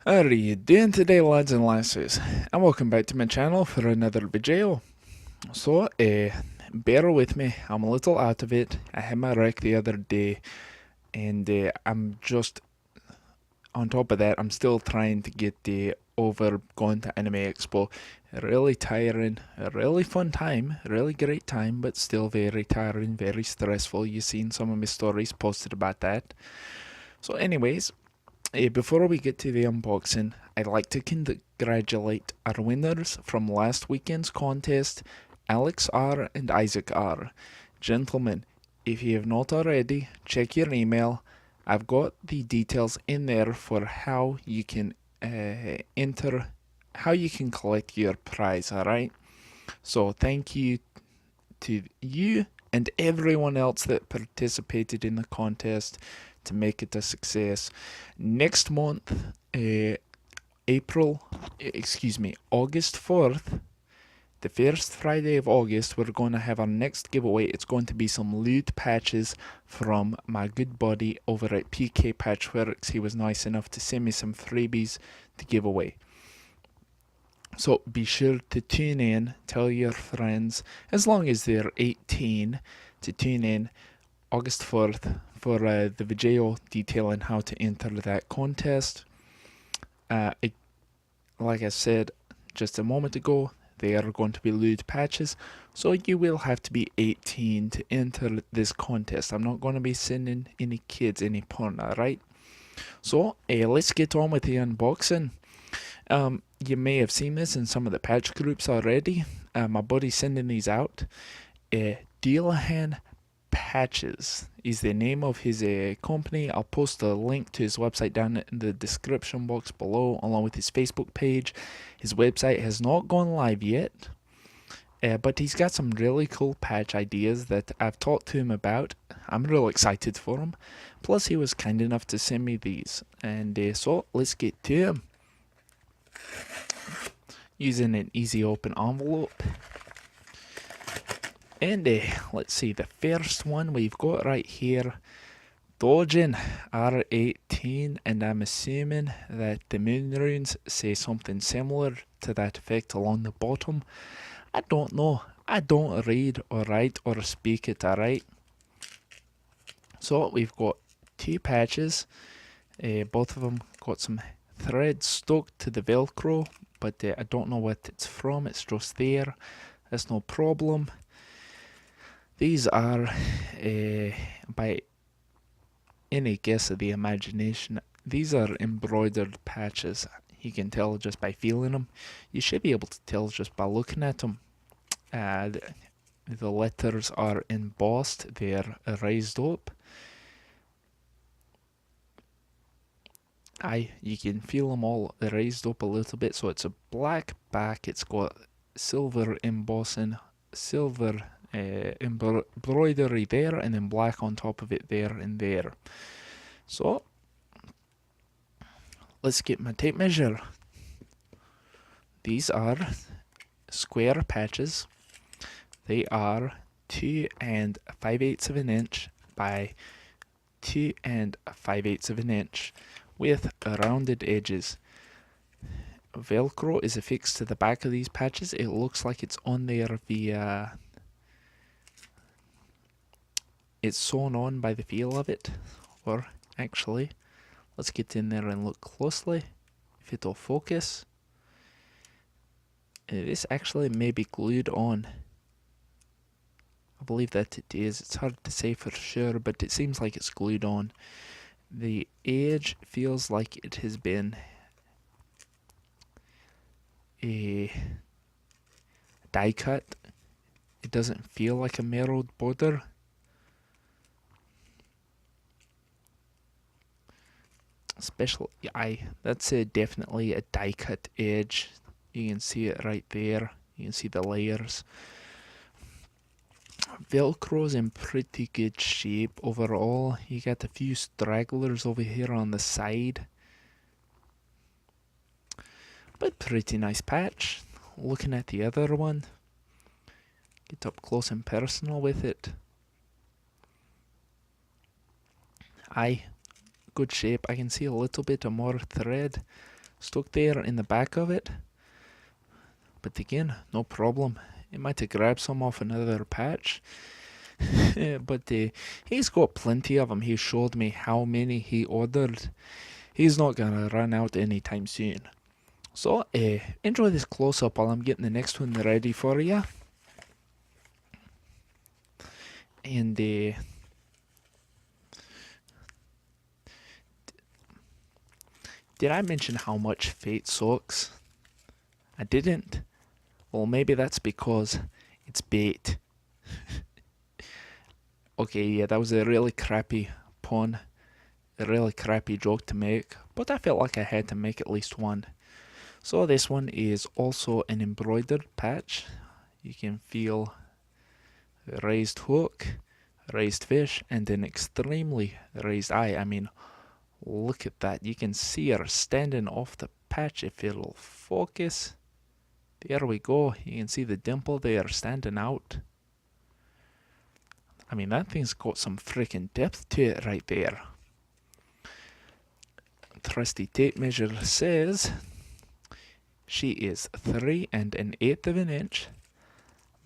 How are you doing today, lads and lasses? And welcome back to my channel for another video. So, bear with me, I'm a little out of it. I had my wreck the other day, and I'm just, on top of that, I'm still trying to get over going to Anime Expo. Really tiring, a really fun time, really great time, but still very tiring, very stressful. You've seen some of my stories posted about that. So anyways, before we get to the unboxing, I'd like to congratulate our winners from last weekend's contest, Alex R and Isaac R. Gentlemen, if you have not already, check your email. I've got the details in there for how you can how you can collect your prize, alright? So thank you to you and everyone else that participated in the contest to make it a success. Next month, August 4th, the first Friday of August, we're going to have our next giveaway. It's going to be some loot patches from my good buddy over at PK Patchworks. He was nice enough to send me some freebies to give away. So be sure to tune in, tell your friends, as long as they're 18, to tune in August 4th for the video detailing how to enter that contest. Like I said just a moment ago, they are going to be loot patches, so you will have to be 18 to enter this contest. I'm not going to be sending any kids any porn, alright? So, let's get on with the unboxing. You may have seen this in some of the patch groups already. My buddy's sending these out. Dealahan Patches is the name of his company. I'll post a link to his website down in the description box below, along with his Facebook page. His website has not gone live yet, but he's got some really cool patch ideas that I've talked to him about. I'm real excited for him. Plus, he was kind enough to send me these, and so let's get to him. Using an easy open envelope. And let's see, the first one we've got right here, Dojin R18, and I'm assuming that the moon runes say something similar to that effect along the bottom. I don't know. I don't read or write or speak it, alright? So we've got two patches. Both of them got some thread stuck to the Velcro, but I don't know what it's from. It's just there. That's no problem. These are, by any guess of the imagination, these are embroidered patches. You can tell just by feeling them. You should be able to tell just by looking at them. The letters are embossed, they're raised up. You can feel them all raised up a little bit, so it's a black back, it's got silver embossing, silver embroidery there, and then black on top of it there and there. So let's get my tape measure. These are square patches. They are 2 5/8 of an inch by 2 5/8 of an inch with rounded edges. Velcro is affixed to the back of these patches. It looks like it's on there via, it's sewn on by the feel of it. Or actually, let's get in there and look closely if it'll focus. This actually may be glued on. I believe that it is. It's hard to say for sure, but it seems like it's glued on. The edge feels like it has been a die cut. It doesn't feel like a mirrored border. Especially, that's definitely a die cut edge. You can see it right there. You can see the layers. Velcro's in pretty good shape overall. You got a few stragglers over here on the side, but pretty nice patch. Looking at the other one, get up close and personal with it. Good shape. I can see a little bit of more thread, stuck there in the back of it. But again, no problem. He might have grabbed some off another patch. But he's got plenty of them. He showed me how many he ordered. He's not gonna run out anytime soon. So enjoy this close-up while I'm getting the next one ready for you. And did I mention how much Fate sucks? I didn't. Well, maybe that's because it's bait. Okay, yeah, that was a really crappy pun. A really crappy joke to make, but I felt like I had to make at least one. So this one is also an embroidered patch. You can feel a raised hook, raised fish, and an extremely raised eye. I mean, look at that. You can see her standing off the patch if it'll focus. There we go. You can see the dimple there standing out. I mean, that thing's got some freaking depth to it right there. Trusty tape measure says she is 3 1/8 of an inch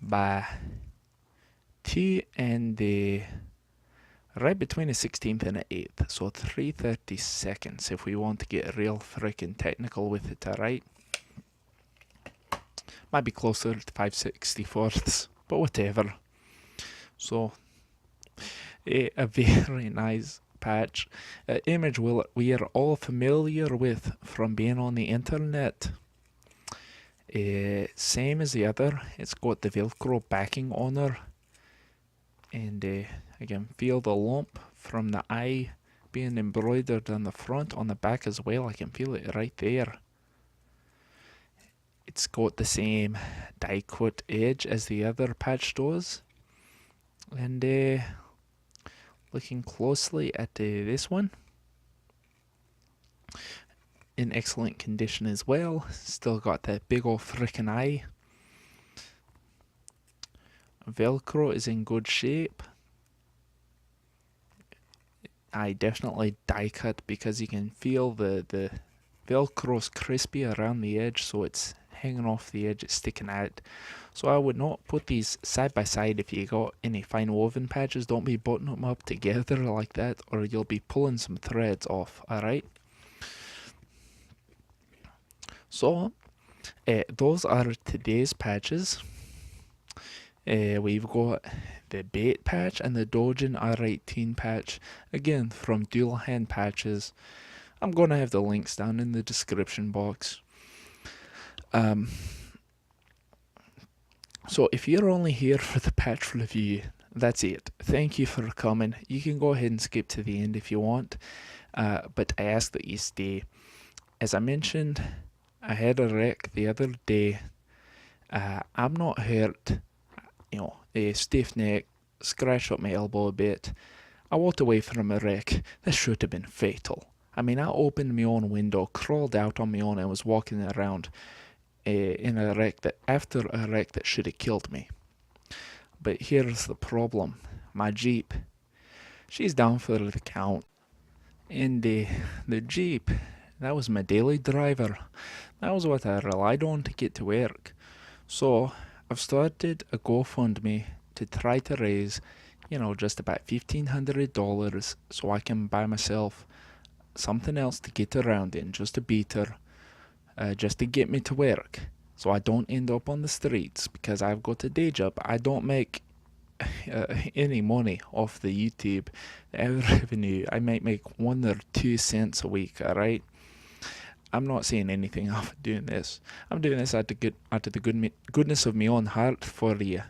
by 2 and right between a 16th and an 8th, so 3/32 if we want to get real freaking technical with it, alright? Might be closer to 5/64, but whatever. So, a very nice patch. Image we are all familiar with from being on the internet. Same as the other, it's got the Velcro backing on her. And I can feel the lump from the eye being embroidered on the front, on the back as well. I can feel it right there. It's got the same die cut edge as the other patch does. And looking closely at this one, in excellent condition as well. Still got that big old frickin' eye. Velcro is in good shape. I definitely die cut because you can feel the Velcro's crispy around the edge, so it's hanging off the edge, it's sticking out. So I would not put these side by side. If you got any fine woven patches, don't be buttoning them up together like that, or you'll be pulling some threads off, alright? So, those are today's patches. We've got the bait patch and the Dojin R18 patch, again from Dual Hand Patches. I'm going to have the links down in the description box. So if you're only here for the patch review, that's it. Thank you for coming. You can go ahead and skip to the end if you want, but I ask that you stay. As I mentioned, I had a wreck the other day. I'm not hurt, a stiff neck, scratched up my elbow a bit. I walked away from a wreck. This should have been fatal. I mean, I opened my own window, crawled out on my own, and was walking around in a wreck after a wreck that should have killed me. But here's the problem. My Jeep, she's down for the count. And the Jeep, that was my daily driver. That was what I relied on to get to work. So I've started a GoFundMe to try to raise, just about $1,500 so I can buy myself something else to get around in, just a beater, just to get me to work, so I don't end up on the streets, because I've got a day job. I don't make any money off the YouTube revenue. I might make 1 or 2 cents a week, alright? I'm not saying anything off doing this. I'm doing this out of the goodness of my own heart for you.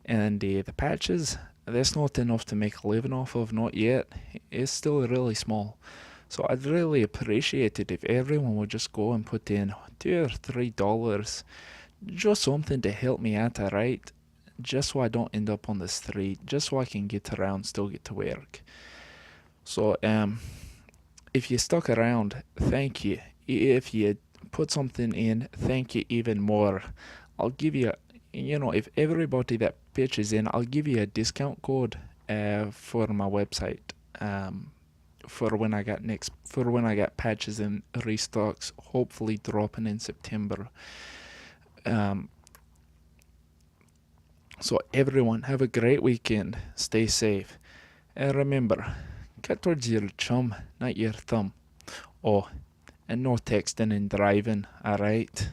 And the patches, that's not enough to make a living off of, not yet. It's still really small. So I'd really appreciate it if everyone would just go and put in $2 or $3, just something to help me out, alright? Just so I don't end up on the street, just so I can get around, still get to work. So if you stuck around, thank you. If you put something in, thank you even more. I'll give you, if everybody that pitches in, I'll give you a discount code for my website. for when I get patches and restocks, hopefully dropping in September. So everyone, have a great weekend. Stay safe. And remember, cut towards your chum, not your thumb. Oh, and no texting and driving, alright?